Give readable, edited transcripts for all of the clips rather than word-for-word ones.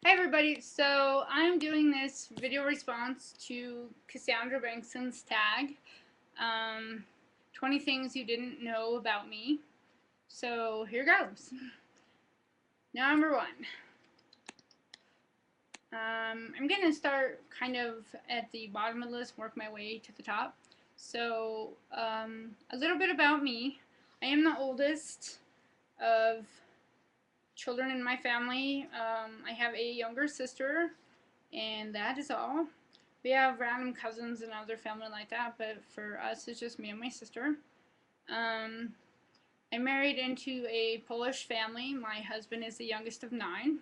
Hi everybody, so I'm doing this video response to Cassandra Bankson's tag, um, 20 things you didn't know about me. So here goes. Number one, I'm going to start kind of at the bottom of the list, work my way to the top. So a little bit about me. I am the oldest of children in my family. I have a younger sister, and that is all. We have random cousins and other family like that, but for us, it's just me and my sister. Um, I married into a Polish family. My husband is the youngest of 9,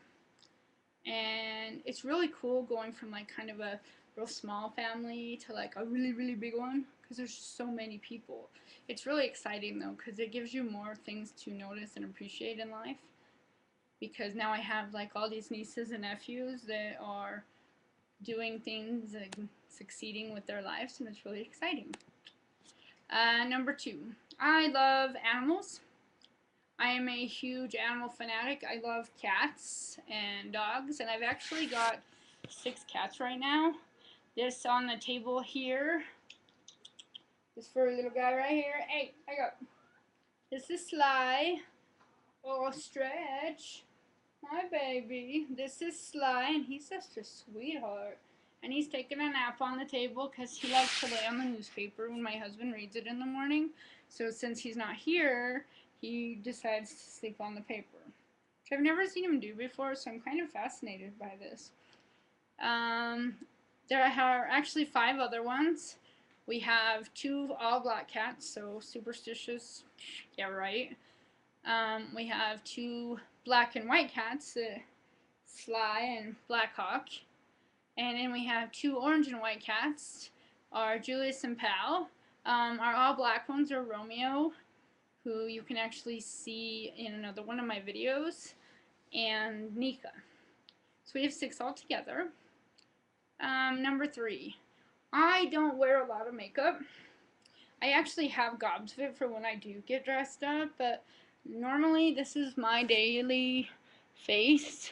and it's really cool going from like kind of a real small family to like a really, really big one because there's so many people. It's really exciting though because it gives you more things to notice and appreciate in life. Because now I have like all these nieces and nephews that are doing things and succeeding with their lives, and it's really exciting. Number 2, I love animals. I am a huge animal fanatic. I love cats and dogs, and I've actually got 6 cats right now. This on the table here, this furry little guy right here. Hey, I got. This is Sly. Oh, Stretch. My baby. This is Sly, and he's such a sweetheart. And he's taking a nap on the table because he likes to lay on the newspaper when my husband reads it in the morning. So since he's not here, he decides to sleep on the paper, which I've never seen him do before, so I'm kind of fascinated by this. Um, there are actually 5 other ones. We have 2 all black cats, so superstitious. Yeah, right. We have 2 black and white cats, Sly and Blackhawk. And then we have 2 orange and white cats, are Julius and Pal. Our all black ones are Romeo, who you can actually see in another one of my videos, and Nika. So we have 6 altogether. Number 3, I don't wear a lot of makeup. I actually have gobs of it for when I do get dressed up, but normally this is my daily face.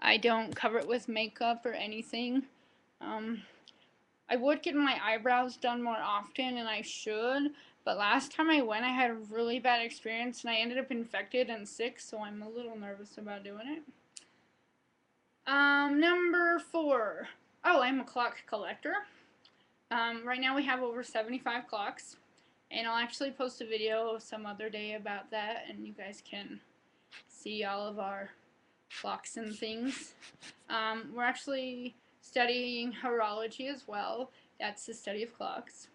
I don't cover it with makeup or anything. Um, I would get my eyebrows done more often, and I should, but last time I went, I had a really bad experience, and I ended up infected and sick, so I'm a little nervous about doing it. Number 4. Oh, I'm a clock collector. Right now we have over 75 clocks, and I'll actually post a video some other day about that, and you guys can see all of our clocks and things. We're actually studying horology as well. That's the study of clocks.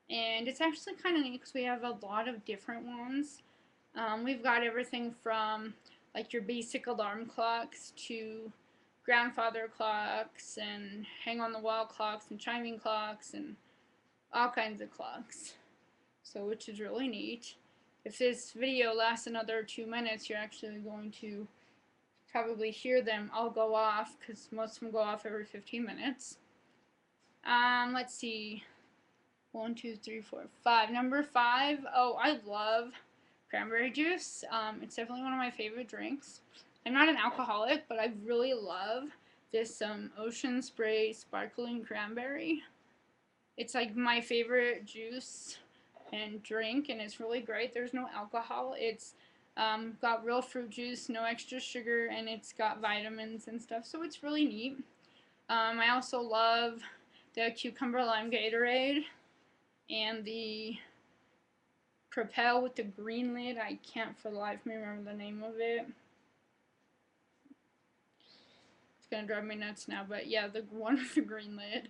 And it's actually kind of neat because we have a lot of different ones. We've got everything from like your basic alarm clocks to grandfather clocks and hang on the wall clocks and chiming clocks and all kinds of clocks. So which is really neat. If this video lasts another 2 minutes, you're actually going to probably hear them all go off because most of them go off every 15 minutes. Let's see. 1, 2, 3, 4, 5. Number 5. Oh, I love cranberry juice. It's definitely one of my favorite drinks. I'm not an alcoholic, but I really love this Ocean Spray sparkling cranberry. It's like my favorite juice and drink, and it's really great. There's no alcohol. It's got real fruit juice, no extra sugar, and it's got vitamins and stuff, so it's really neat. I also love the cucumber lime Gatorade and the Propel with the green lid. I can't for the life of me remember the name of it. It's gonna drive me nuts now, but yeah, the one with the green lid.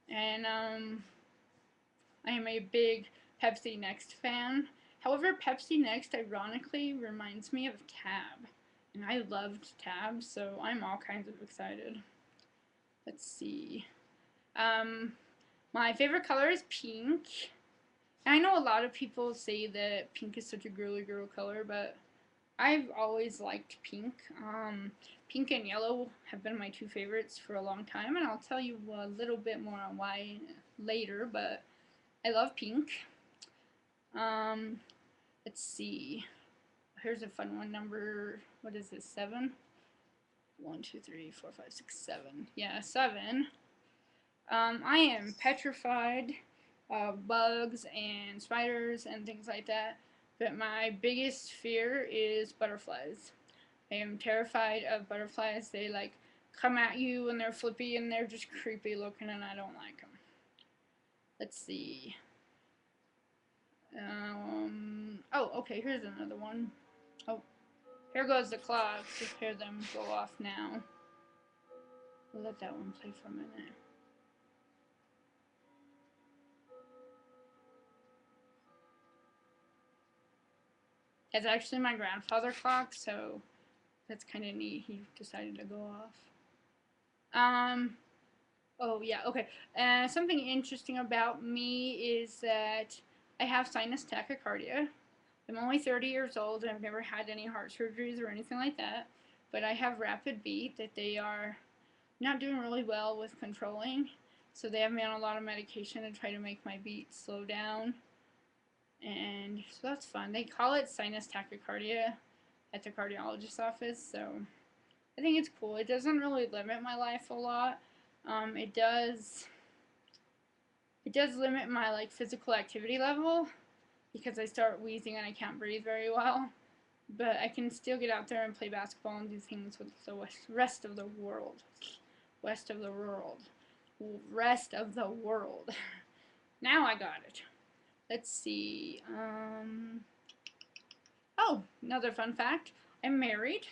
And I am a big Pepsi Next fan. However, Pepsi Next ironically reminds me of Tab, and I loved Tab, so I'm all kinds of excited. Let's see. My favorite color is pink. And I know a lot of people say that pink is such a girly girl color, but I've always liked pink. Pink and yellow have been my 2 favorites for a long time, and I'll tell you a little bit more on why later, but I love pink. Let's see. Here's a fun one. Number, what is this, 7? 1, 2, 3, 4, 5, 6, 7. Yeah, 7. I am petrified of bugs and spiders and things like that, but my biggest fear is butterflies. I am terrified of butterflies. They like come at you and they're flippy and they're just creepy looking and I don't like them. Let's see. Oh, okay, here's another one. Oh, here goes the clock. Just hear them go off now. We'll let that one play for a minute. It's actually my grandfather clock, so that's kind of neat. He decided to go off. Oh yeah, okay. Something interesting about me is that I have sinus tachycardia. I'm only 30 years old and I've never had any heart surgeries or anything like that, but I have rapid beat that they are not doing really well with controlling, so they have me on a lot of medication to try to make my beat slow down, and so that's fun. They call it sinus tachycardia at the cardiologist's office, so I think it's cool. It doesn't really limit my life a lot. It does limit my like physical activity level because I start wheezing and I can't breathe very well. But I can still get out there and play basketball and do things with the rest of the world. Rest of the world. Now I got it. Let's see. Oh, another fun fact. I'm married.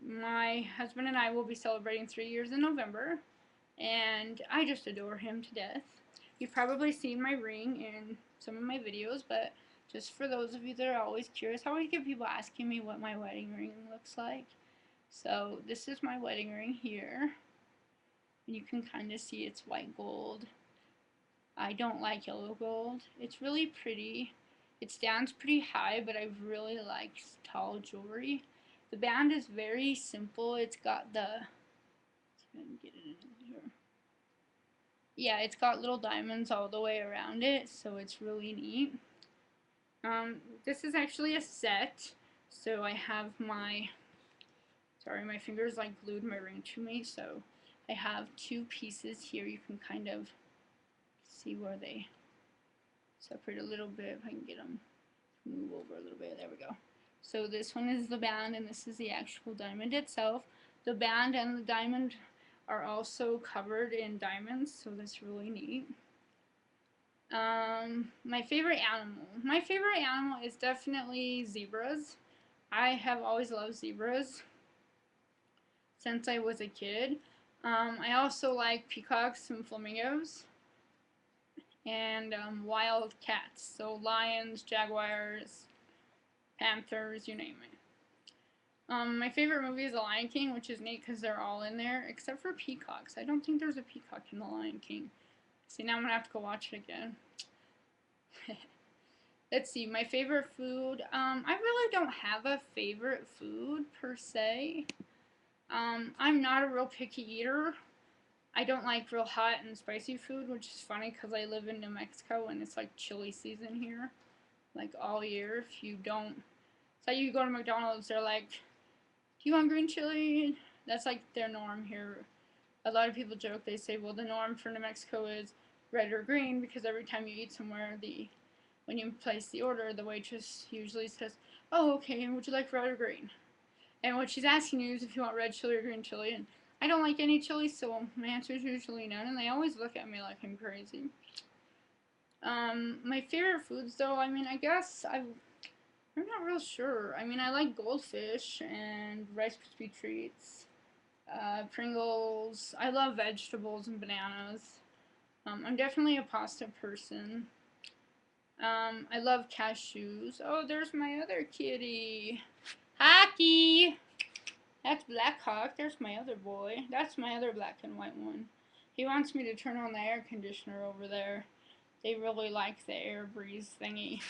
My husband and I will be celebrating 3 years in November, and I just adore him to death. You've probably seen my ring in some of my videos, but just for those of you that are always curious, I always get people asking me what my wedding ring looks like. So this is my wedding ring here. You can kind of see it's white gold. I don't like yellow gold. It's really pretty. It stands pretty high, but I really like tall jewelry. The band is very simple. It's got the, get it in here. Yeah, it's got little diamonds all the way around it, so it's really neat. This is actually a set, so I have my, sorry, my fingers like glued my ring to me, so I have two pieces here. You can kind of see where they separate a little bit. If I can get them to move over a little bit. There we go. So this one is the band and this is the actual diamond itself. The band and the diamond are also covered in diamonds, so that's really neat. My favorite animal. My favorite animal is definitely zebras. I have always loved zebras since I was a kid. I also like peacocks and flamingos and wild cats, so lions, jaguars, panthers, you name it. My favorite movie is The Lion King, which is neat because they're all in there, except for peacocks. I don't think there's a peacock in The Lion King. See, now I'm going to have to go watch it again. Let's see, my favorite food. I really don't have a favorite food, per se. I'm not a real picky eater. I don't like real hot and spicy food, which is funny because I live in New Mexico and it's like chili season here, like all year. If you don't, it's like you go to McDonald's, they're like, do you want green chili? That's like their norm here. A lot of people joke, they say, well, the norm for New Mexico is red or green because every time you eat somewhere, when you place the order, the waitress usually says, oh, okay, would you like red or green? And what she's asking you is if you want red chili or green chili, and I don't like any chili, so my answer is usually none, and they always look at me like I'm crazy. My favorite foods, though, I mean, I guess I'm not real sure. I mean, I like goldfish and Rice Krispie treats, Pringles. I love vegetables and bananas. I'm definitely a pasta person. I love cashews. Oh, there's my other kitty. Hockey! That's Blackhawk. There's my other boy. That's my other black and white one. He wants me to turn on the air conditioner over there. They really like the air breeze thingy.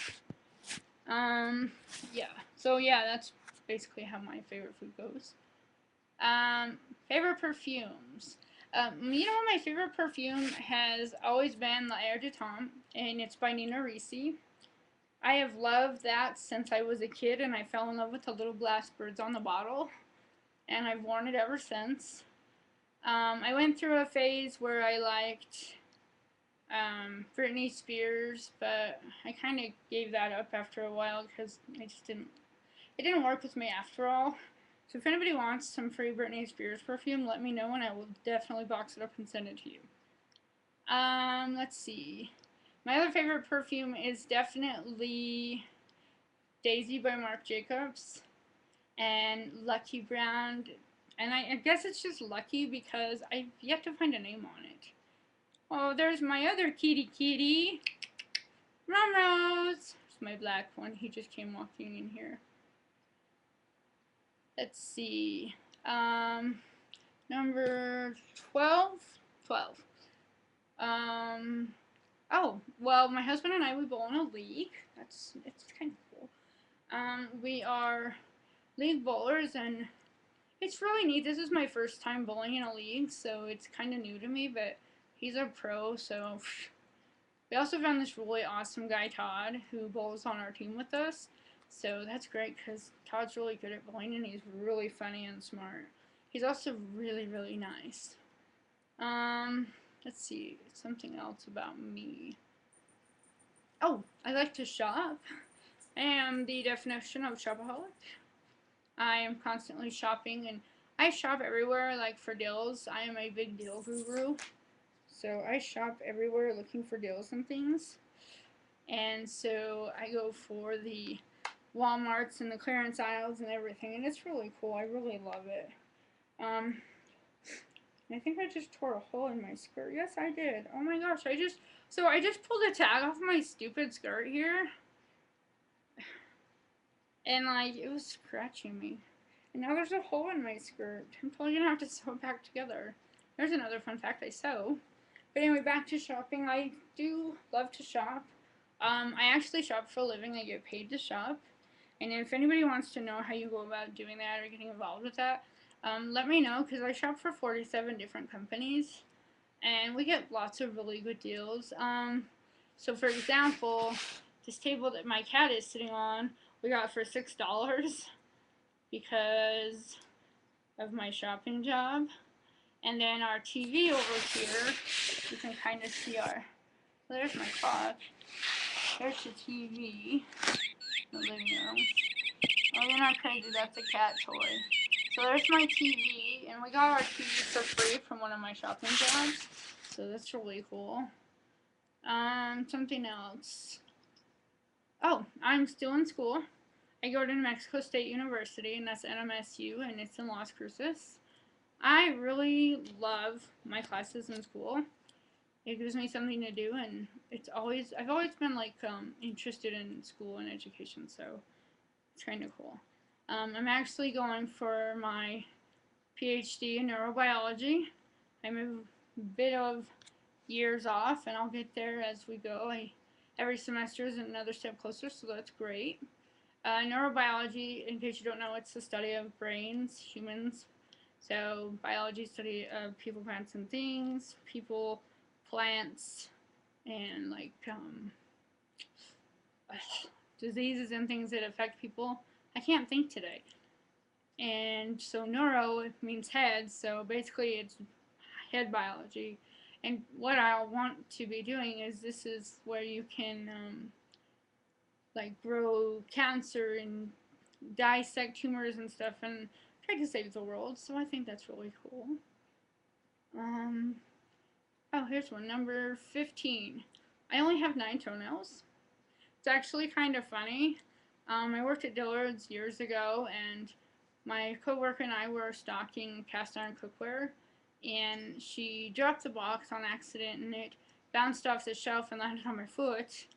Yeah. So yeah, that's basically how my favorite food goes. Favorite perfumes. You know, my favorite perfume has always been the Air de Temps, and it's by Nina Ricci. I have loved that since I was a kid, and I fell in love with the little glass birds on the bottle. and I've worn it ever since. I went through a phase where I liked Britney Spears, but I kind of gave that up after a while because it didn't work with me after all. So if anybody wants some free Britney Spears perfume, let me know and I will definitely box it up and send it to you. Let's see. My other favorite perfume is definitely Daisy by Marc Jacobs and Lucky Brand. And I guess it's just Lucky because I've yet to find a name on it. Oh, there's my other kitty. Rumrose. It's my black one. He just came walking in here. Let's see. Number 12? 12. Oh, well, my husband and I, we bowl in a league. It's kind of cool. We are league bowlers, and it's really neat. This is my first time bowling in a league, so it's kind of new to me, but he's a pro, so we also found this really awesome guy, Todd, who bowls on our team with us. So that's great because Todd's really good at bowling and he's really funny and smart. He's also really, really nice. Let's see, something else about me. Oh, I like to shop. I am the definition of shopaholic. I am constantly shopping and I shop everywhere, like for deals. I am a big deal guru. So I shop everywhere looking for deals and things. And so I go for the Walmarts and the clearance aisles and everything, and it's really cool. I really love it. I think I just tore a hole in my skirt. Yes, I did. Oh my gosh, I just pulled a tag off my stupid skirt here, and like it was scratching me. And now there's a hole in my skirt. I'm probably gonna have to sew it back together. There's another fun fact, I sew. But anyway, back to shopping. I do love to shop. I actually shop for a living. I get paid to shop. And if anybody wants to know how you go about doing that or getting involved with that, let me know because I shop for 47 different companies. And we get lots of really good deals. So for example, this table that my cat is sitting on, we got for $6 because of my shopping job. And then our TV over here, you can kind of see there's my clock. There's the TV, the living room. Oh, you're not crazy, that's a cat toy. So there's my TV, and we got our TV for free from one of my shopping jobs. So that's really cool. Something else. Oh, I'm still in school. I go to New Mexico State University, and that's NMSU, and it's in Las Cruces. I really love my classes in school. It gives me something to do, and I've always been like interested in school and education, so it's kind of cool. I'm actually going for my PhD in neurobiology. I'm a bit of years off, and I'll get there as we go. Every semester is another step closer, so that's great. Neurobiology, in case you don't know, it's the study of brains, humans. So biology, study of people, plants, and things. People, plants, and like diseases and things that affect people. I can't think today. And so neuro means head, so basically it's head biology. And what I want to be doing is this is where you can like grow cancer and dissect tumors and stuff and try to save the world. So I think that's really cool. Oh, here's one, number 15. I only have 9 toenails. It's actually kind of funny. I worked at Dillard's years ago, and my coworker and I were stocking cast iron cookware, and she dropped the box on accident, and it bounced off the shelf and landed on my foot.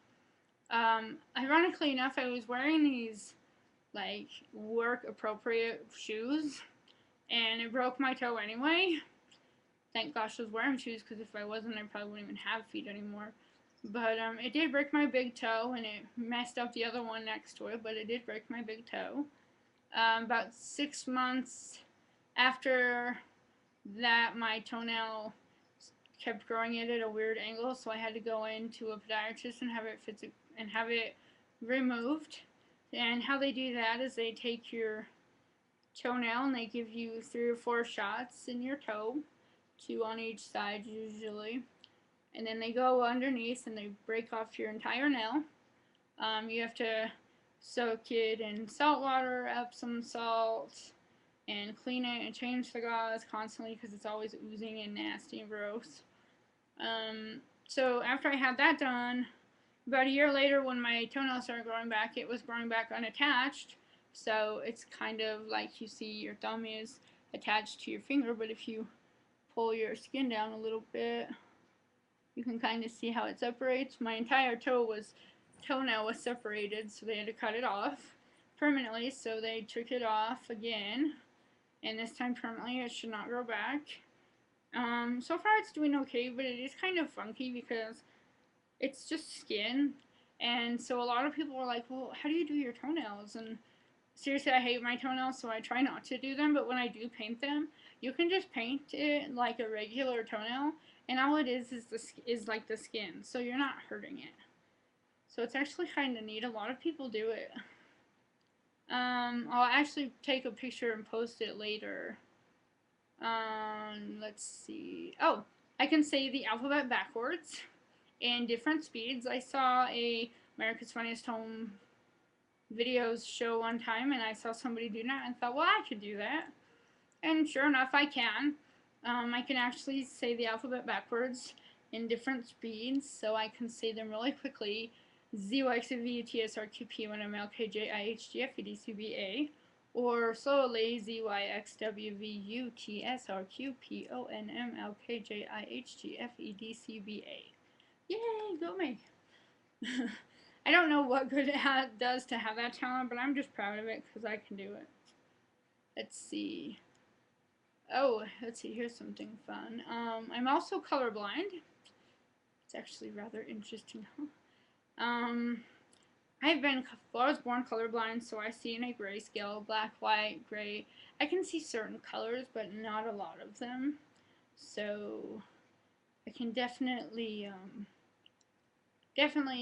Ironically enough, I was wearing these like work appropriate shoes, and it broke my toe anyway. Thank gosh I was wearing shoes, because if I wasn't, I probably wouldn't even have feet anymore. But it did break my big toe, and it messed up the other one next to it, but it did break my big toe. About 6 months after that, my toenail kept growing it at a weird angle, so I had to go into a podiatrist and have it removed. And how they do that is they take your toenail, and they give you 3 or 4 shots in your toe, 2 on each side usually. And then they go underneath and they break off your entire nail. You have to soak it in salt water, Epsom salt, and clean it and change the gauze constantly because it's always oozing and nasty and gross. So after I had that done, about a year later when my toenail started growing back, it was growing back unattached. So it's kind of like you see your thumb is attached to your finger, but if you pull your skin down a little bit, you can kind of see how it separates. My entire toenail was separated, so they had to cut it off permanently. So they took it off again, and this time permanently. It should not grow back. So far it's doing okay, but it is kind of funky because it's just skin. And so a lot of people are like, well, how do you do your toenails? And seriously, I hate my toenails, so I try not to do them. But when I do paint them, you can just paint it like a regular toenail, and all it is like the skin, so you're not hurting it. So it's actually kind of neat. A lot of people do it. I'll actually take a picture and post it later. Let's see. Oh, I can say the alphabet backwards in different speeds. I saw a America's Funniest Home Videos show one time, and I saw somebody do that and thought, well, I could do that. And sure enough, I can. I can actually say the alphabet backwards in different speeds, so I can say them really quickly. Z, Y, X, V, T, S, R, Q, P, U, N, M, L, K, J, I, H, G, F, E, D, C, B, A. Or slowly, Z, Y, X, W, V, U, T, S, R, Q, P, O, N, M, L, K, J, I, H, G, F, E, D, C, B, A. Yay, go me. I don't know what good it does to have that talent, but I'm just proud of it because I can do it. Let's see. Oh, let's see, here's something fun. I'm also colorblind. It's actually rather interesting. I was born colorblind, so I see in a grayscale, black, white, gray. I can see certain colors, but not a lot of them. So I can definitely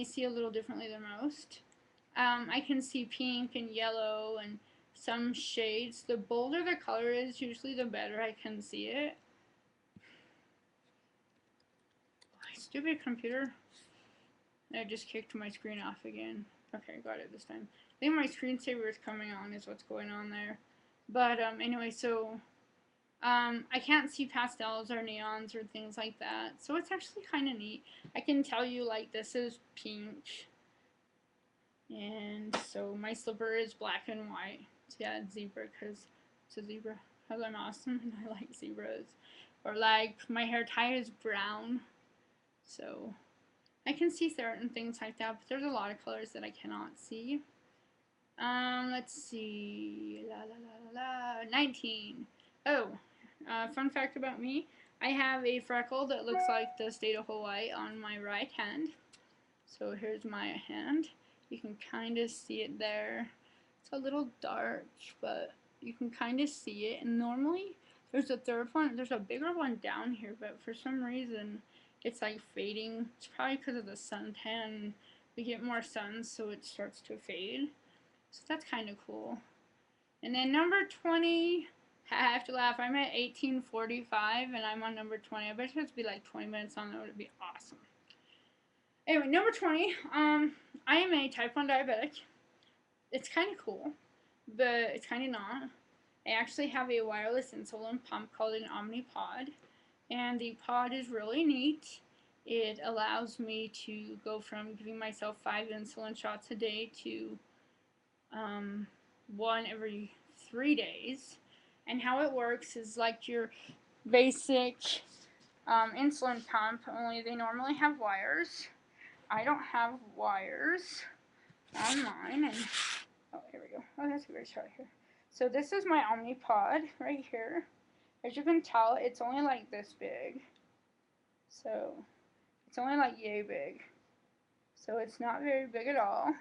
see a little differently than most. I can see pink and yellow and some shades. The bolder the color is, usually the better I can see it. Stupid computer. I just kicked my screen off again. Okay, got it this time. I think my screensaver is coming on is what's going on there. But anyway, so I can't see pastels or neons or things like that. So it's actually kind of neat. I can tell you, like, this is pink. And so my slipper is black and white. So yeah, it's zebra because it's a zebra. Because I'm awesome and I like zebras. Or like, my hair tie is brown. So I can see certain things like that, but there's a lot of colors that I cannot see. Let's see. 19. Oh, fun fact about me. I have a freckle that looks like the state of Hawaii on my right hand. So here's my hand. You can kind of see it there. It's a little dark, but you can kind of see it. And normally, there's a third one. There's a bigger one down here, but for some reason, it's like fading. It's probably because of the suntan. We get more sun, so it starts to fade. So that's kind of cool. And then number 20, I have to laugh. I'm at 18:45, and I'm on number 20. I bet you it's be like 20 minutes on there. It would be awesome. Anyway, number 20, I am a type 1 diabetic. It's kind of cool, but it's kind of not. I actually have a wireless insulin pump called an Omnipod, and the pod is really neat. It allows me to go from giving myself 5 insulin shots a day to 1 every 3 days. And how it works is like your basic insulin pump, only they normally have wires. I don't have wires on mine, and oh, here we go. Oh, that's a great shot here. So this is my Omnipod right here. As you can tell, it's only like this big. So it's only like yay big. So it's not very big at all.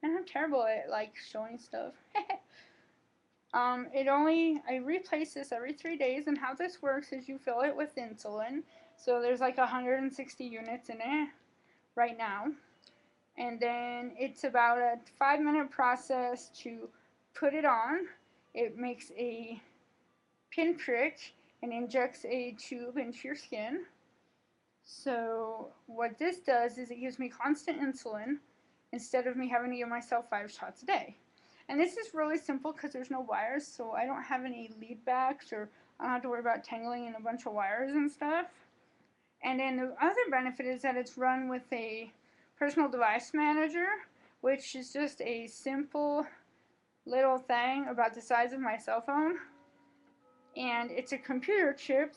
And I'm terrible at like showing stuff. I replace this every 3 days, and how this works is you fill it with insulin. So there's like 160 units in it right now. And then it's about a 5-minute process to put it on. it makes a pinprick and injects a tube into your skin. So what this does is it gives me constant insulin instead of me having to give myself 5 shots a day. And this is really simple because there's no wires, so I don't have any lead backs, or I don't have to worry about tangling in a bunch of wires and stuff. And then the other benefit is that it's run with a personal device manager, which is just a simple little thing about the size of my cell phone. And it's a computer chip,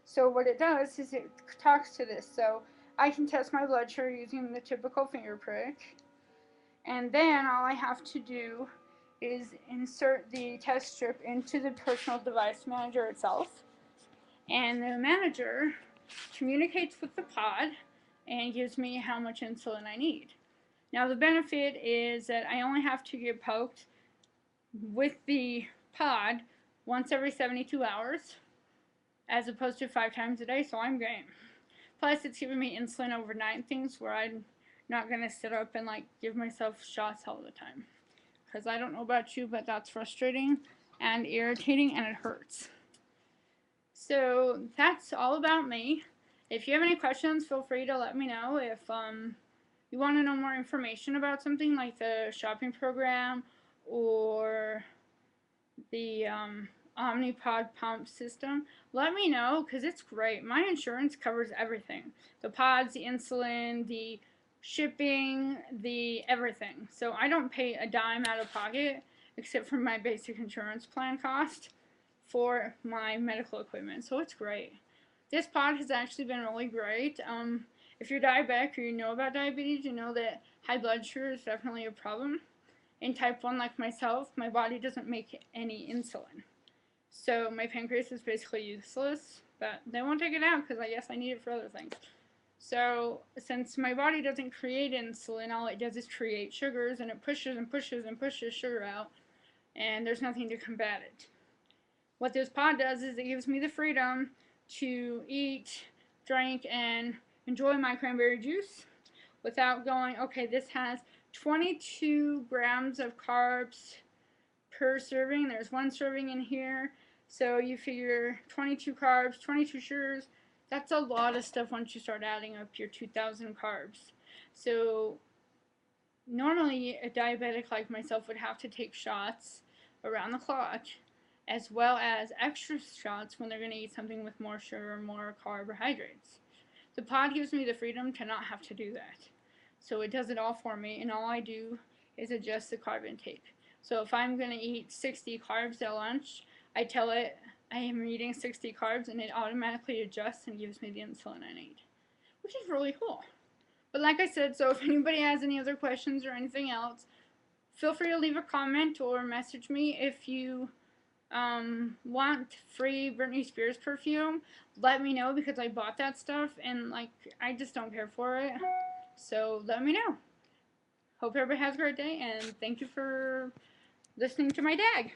so what it does is it talks to this. So I can test my blood sugar using the typical finger prick, and then all I have to do is insert the test strip into the personal device manager itself, and the manager communicates with the pod and gives me how much insulin I need. Now the benefit is that I only have to get poked with the pod once every 72 hours as opposed to 5 times a day, so I'm game. Plus it's giving me insulin overnight things where I'm not going to sit up and like give myself shots all the time. Because I don't know about you, but that's frustrating and irritating and it hurts. So that's all about me. If you have any questions, feel free to let me know. If you want to know more information about something like the shopping program or the Omnipod pump system, let me know because it's great. My insurance covers everything. The pods, the insulin, the shipping, the everything. So I don't pay a dime out of pocket except for my basic insurance plan cost for my medical equipment. So it's great. This pod has actually been really great. If you're diabetic or you know about diabetes, you know that high blood sugar is definitely a problem. In type 1 like myself, my body doesn't make any insulin. So my pancreas is basically useless, but they won't take it out because I guess I need it for other things. So since my body doesn't create insulin, all it does is create sugars, and it pushes and pushes and pushes sugar out, and there's nothing to combat it. What this pod does is it gives me the freedom to eat, drink, and enjoy my cranberry juice without going, okay, this has 22 grams of carbs per serving. There's 1 serving in here. So you figure 22 carbs, 22 sugars, that's a lot of stuff once you start adding up your 2,000 carbs. So normally a diabetic like myself would have to take shots around the clock, as well as extra shots when they're going to eat something with more sugar or more carbohydrates. The pod gives me the freedom to not have to do that. So it does it all for me, and all I do is adjust the carb intake. So if I'm going to eat 60 carbs at lunch, I tell it I am eating 60 carbs, and it automatically adjusts and gives me the insulin I need, which is really cool. But like I said, so if anybody has any other questions or anything else, feel free to leave a comment or message me. If you want free Britney Spears perfume, let me know because I bought that stuff and like I just don't care for it. So let me know. Hope everybody has a great day, and thank you for listening to my dag.